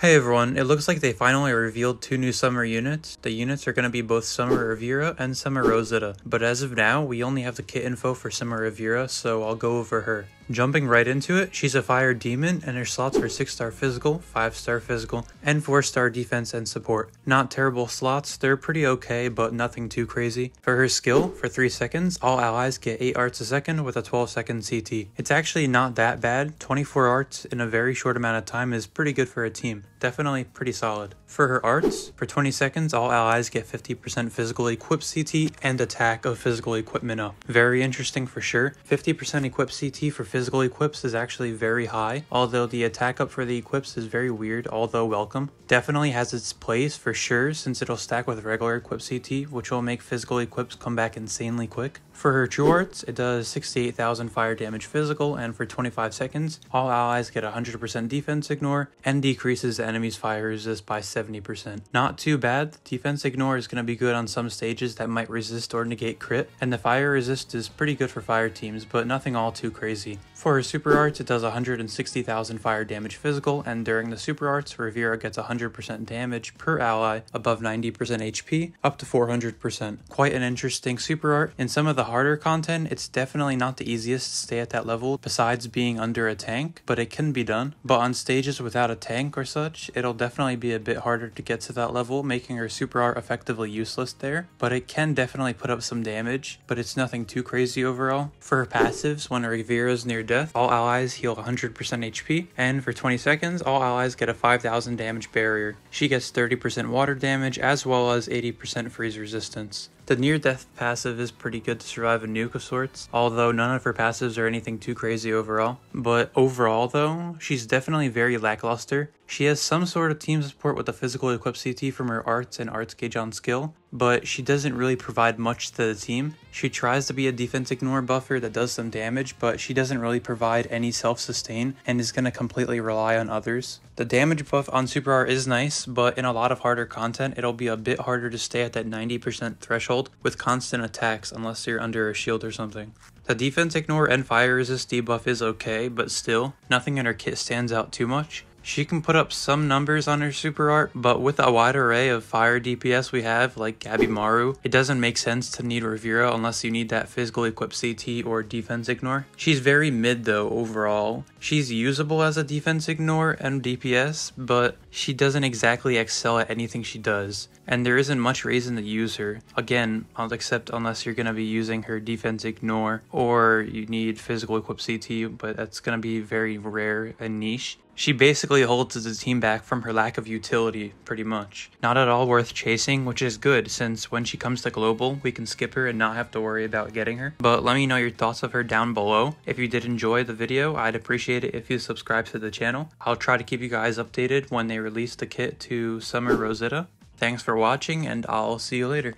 Hey everyone, it looks like they finally revealed two new summer units. The units are going to be both Summer RIVIERA and Summer Rosetta, but as of now, we only have the kit info for Summer RIVIERA, so I'll go over her. Jumping right into it, she's a fire demon and her slots are 6-star physical, 5-star physical, and 4-star defense and support. Not terrible slots, they're pretty okay, but nothing too crazy. For her skill, for 3 seconds, all allies get 8 arts a second with a 12-second CT. It's actually not that bad. 24 arts in a very short amount of time is pretty good for a team. Definitely pretty solid. For her arts, for 20 seconds, all allies get 50% physical equip CT and attack of physical equipment up. Very interesting for sure. 50% equip CT for physical equips is actually very high, although the attack up for the equips is very weird, although welcome. Definitely has its place for sure, since it'll stack with regular equip CT, which will make physical equips come back insanely quick. For her true arts, it does 68,000 fire damage physical, and for 25 seconds, all allies get 100% defense ignore, and decreases the enemy's fire resist by 70%. Not too bad. The defense ignore is going to be good on some stages that might resist or negate crit, and the fire resist is pretty good for fire teams, but nothing all too crazy. For her super arts, it does 160,000 fire damage physical, and during the super arts, RIVIERA gets 100% damage per ally above 90% HP up to 400%. Quite an interesting super art. In some of the harder content, it's definitely not the easiest to stay at that level besides being under a tank, but it can be done. But on stages without a tank or such, it'll definitely be a bit harder to get to that level, making her super art effectively useless there. But it can definitely put up some damage, but it's nothing too crazy overall. For her passives, when RIVIERA is near death, all allies heal 100% HP, and for 20 seconds, all allies get a 5,000 damage barrier. She gets 30% water damage as well as 80% freeze resistance. The near-death passive is pretty good to survive a nuke of sorts, although none of her passives are anything too crazy overall. But overall though, she's definitely very lackluster. She has some sort of team support with the physical equip CT from her arts and arts gauge on skill, but she doesn't really provide much to the team. She tries to be a defense ignore buffer that does some damage, but she doesn't really provide any self-sustain and is going to completely rely on others. The damage buff on super art is nice, but in a lot of harder content, it'll be a bit harder to stay at that 90% threshold with constant attacks unless you're under a shield or something. The defense ignore and fire resist debuff is okay, but still, nothing in her kit stands out too much. She can put up some numbers on her super art, but with a wide array of fire DPS we have, like Gabby Maru, it doesn't make sense to need RIVIERA unless you need that physical equip CT or defense ignore. She's very mid though overall. She's usable as a defense ignore and DPS, but she doesn't exactly excel at anything she does, and there isn't much reason to use her. Again, except unless you're going to be using her defense ignore or you need physical equip CT, but that's going to be very rare and niche. She basically holds the team back from her lack of utility, pretty much. Not at all worth chasing, which is good, since when she comes to global, we can skip her and not have to worry about getting her. But let me know your thoughts of her down below. If you did enjoy the video, I'd appreciate it if you subscribe to the channel. I'll try to keep you guys updated when they release the kit to Summer Rosetta. Thanks for watching, and I'll see you later.